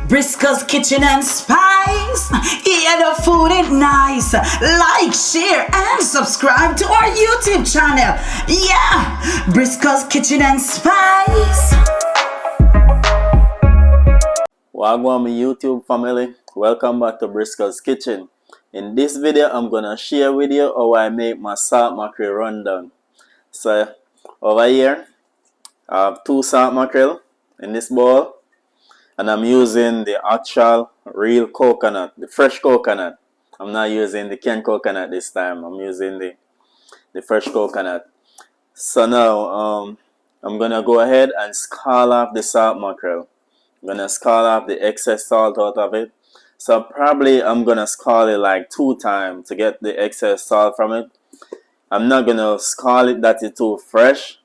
Briscoe's Kitchen and Spice. Yeah, the food is nice. Like, share, and subscribe to our YouTube channel. Yeah, Briscoe's Kitchen and Spice. Wagwan, my YouTube family. Welcome back to Briscoe's Kitchen. In this video, I'm gonna share with you how I make my salt mackerel rundown. So over here, I have 2 salt mackerel in this bowl. And I'm using the actual real coconut, the fresh coconut. I'm not using the canned coconut this time. I'm using the fresh coconut. So now I'm gonna go ahead and scald off the salt mackerel. I'm gonna scald off the excess salt out of it. So probably I'm gonna scald it like 2 times to get the excess salt from it. I'm not gonna scald it that it's too fresh.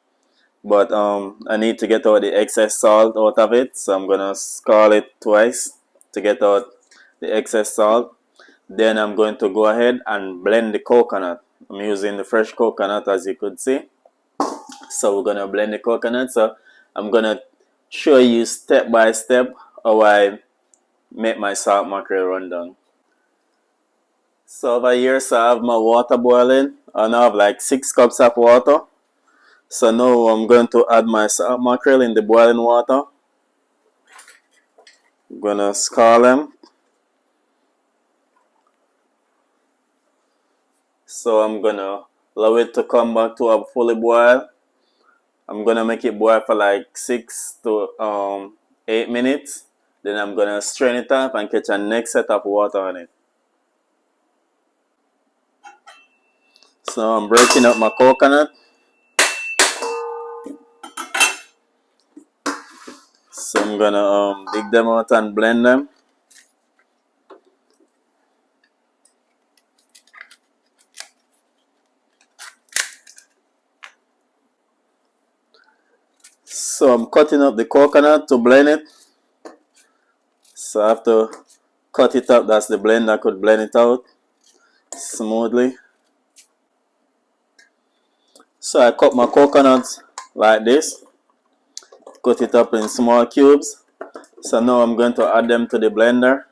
But I need to get out the excess salt out of it, so I'm gonna scald it twice to get out the excess salt. Then I'm going to go ahead and blend the coconut. I'm using the fresh coconut, as you could see. So we're gonna blend the coconut. So I'm gonna show you step by step how I make my salt mackerel rundown. So over here, so I have my water boiling, and I have like 6 cups of water. So now I'm going to add my salt mackerel in the boiling water. I'm gonna scald them. So I'm gonna allow it to come back to a fully boil. I'm gonna make it boil for like 6 to 8 minutes. Then I'm gonna strain it off and catch a next set of water on it. So I'm breaking up my coconut. So I'm gonna dig them out and blend them. So I'm cutting up the coconut to blend it. So I have to cut it up. That's the blender could blend it out smoothly. So I cut my coconut like this. Cut it up in small cubes. So now I'm going to add them to the blender.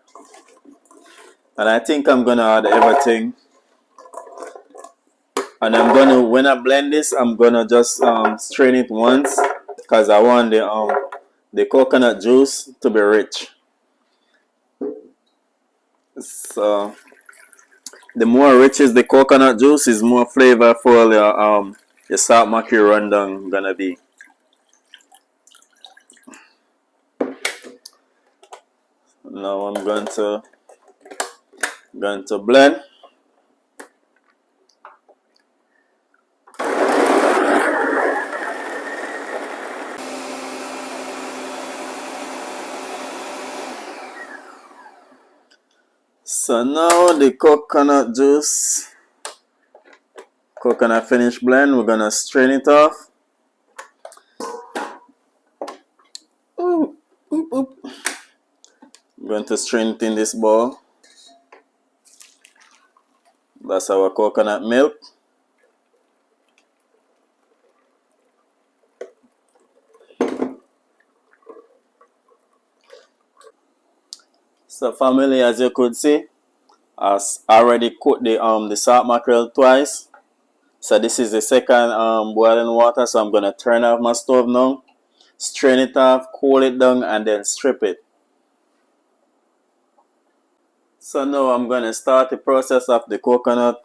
And I think I'm going to add everything. And I'm going to, when I blend this, I'm going to just strain it once. Because I want the coconut juice to be rich. So the more rich is the coconut juice, is more flavorful your salt mackerel rundown gonna be. Now I'm going to blend. So now the coconut finish blend, we're gonna strain it off. Ooh, oop, oop. I'm going to strain it in this bowl. That's our coconut milk. So family, as you could see, I already cooked the salt mackerel twice. So this is the second boiling water. So I'm gonna turn off my stove now, strain it off, cool it down, and then strip it. So now I'm gonna start the process of the coconut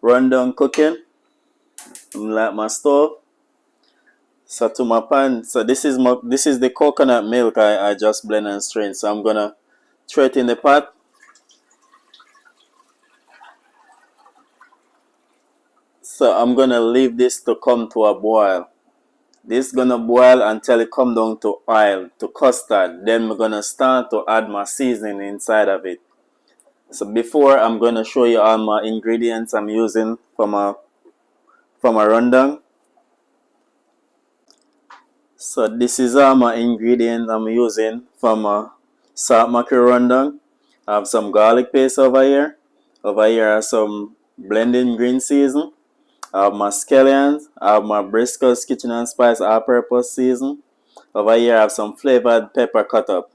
rundown cooking. I'm light my stove. So to my pan. So this is the coconut milk I just blend and strain. So I'm gonna throw it in the pot. So I'm gonna leave this to come to a boil. This is gonna boil until it come down to oil, to custard. Then we're gonna start to add my seasoning inside of it. So before, I'm gonna show you all my ingredients I'm using for my rundown. So this is all my ingredients I'm using for my salt mackerel rundown. I have some garlic paste over here. Over here are some blending green season. I have my scallions. I have my Briscoeskitchenandspice all-purpose season. Over here I have some flavored pepper cut up.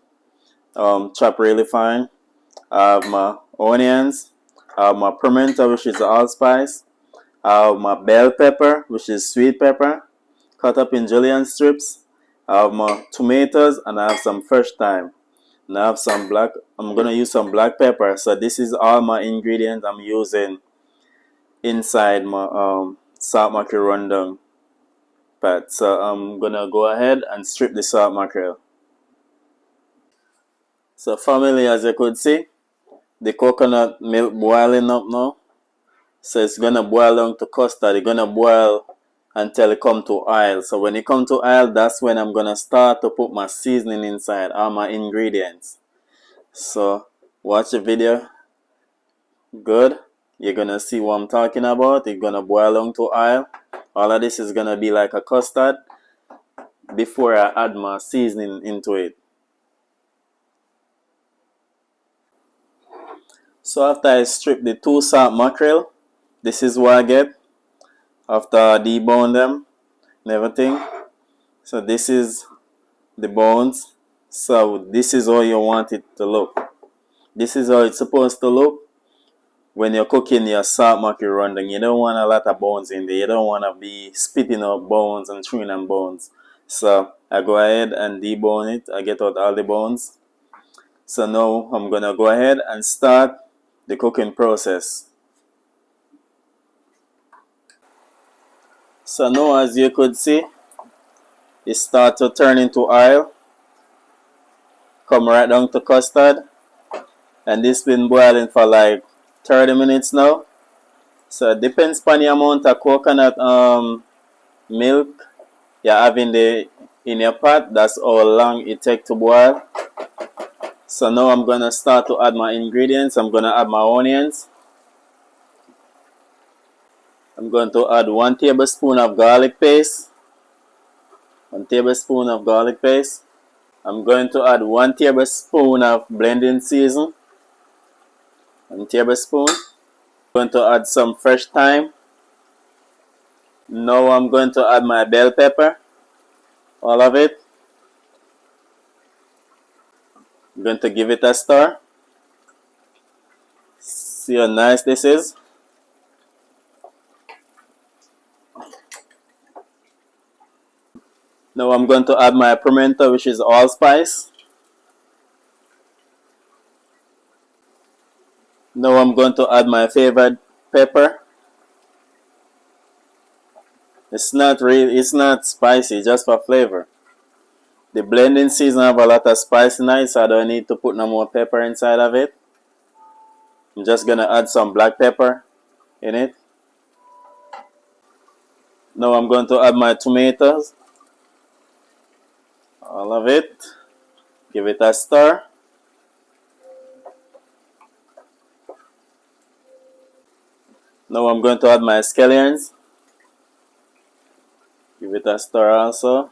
chopped really fine. I have my onions. I have my pimento, which is allspice. I have my bell pepper, which is sweet pepper, cut up in julienne strips. I have my tomatoes, and I have some fresh thyme. And I have some black. I'm gonna use some black pepper. So this is all my ingredients I'm using inside my salt mackerel rundown pat. So I'm gonna go ahead and strip the salt mackerel. So family, as you could see, the coconut milk boiling up now. So it's gonna boil down to custard. It's gonna boil until it come to oil. So when it come to oil, that's when I'm gonna start to put my seasoning inside, all my ingredients. So watch the video good. You're gonna see what I'm talking about. It's gonna boil down to oil. All of this is gonna be like a custard before I add my seasoning into it. So after I strip the 2 salt mackerel, this is what I get after I debone them and everything. So this is the bones. So this is how you want it to look. This is how it's supposed to look when you're cooking your salt mackerel rundown. You don't want a lot of bones in there. You don't want to be spitting out bones and chewing on bones. So I go ahead and debone it. I get out all the bones. So now I'm gonna go ahead and start the cooking process. So now, as you could see, it starts to turn into oil, come right down to custard, and this been boiling for like 30 minutes now. So it depends on the amount of coconut milk you have in your pot. That's how long it takes to boil. So now I'm gonna start to add my ingredients. I'm gonna add my onions. I'm going to add 1 tablespoon of garlic paste. 1 tablespoon of garlic paste. I'm going to add 1 tablespoon of blending season. 1 tablespoon. I'm going to add some fresh thyme. Now I'm going to add my bell pepper. All of it. I'm going to give it a stir. See how nice this is. Now I'm going to add my pimento, which is allspice. Now I'm going to add my favorite pepper. It's not spicy, just for flavor. The blending season have a lot of spice in it, so I don't need to put no more pepper inside of it. I'm just gonna add some black pepper in it. Now I'm going to add my tomatoes. All of it. Give it a stir. Now I'm going to add my scallions. Give it a stir also.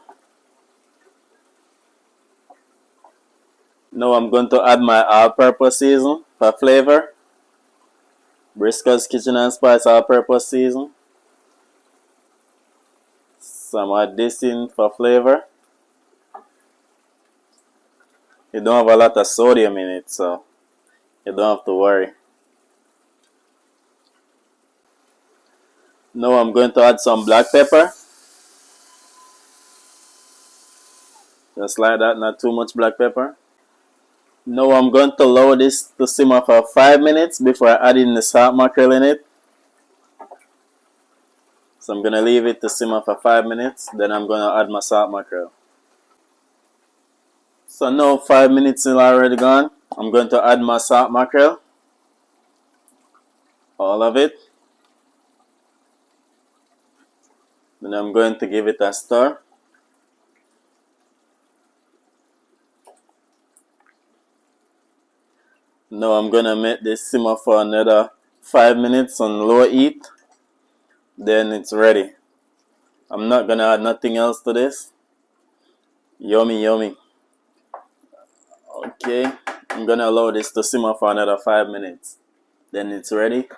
Now I'm going to add my all-purpose season for flavor. Briscoeskitchenandspice all-purpose season. Some add this in for flavor. You don't have a lot of sodium in it, so you don't have to worry. Now I'm going to add some black pepper. Just like that, not too much black pepper. Now I'm going to allow this to simmer for 5 minutes before I add in the salt mackerel in it. So I'm going to leave it to simmer for 5 minutes. Then I'm going to add my salt mackerel. So now 5 minutes is already gone. I'm going to add my salt mackerel. All of it. Then I'm going to give it a stir. Now I'm going to make this simmer for another 5 minutes on low heat. Then it's ready. I'm not going to add nothing else to this. Yummy, yummy. Okay, I'm going to allow this to simmer for another 5 minutes. Then it's ready.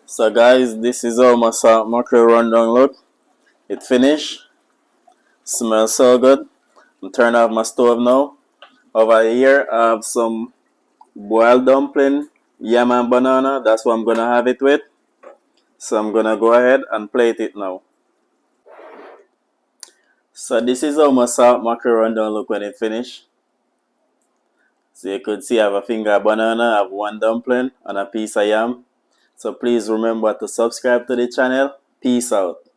So guys, this is how my salt mackerel rundown look. It finished. Smells so good. I'm turning off my stove now. Over here I have some boiled dumpling, yam and banana. That's what I'm gonna have it with. So I'm gonna go ahead and plate it now. So this is how my salt mackerel rundown look when it finished. So you could see I have a finger of banana, I have one dumpling and a piece of yam. So please remember to subscribe to the channel. Peace out.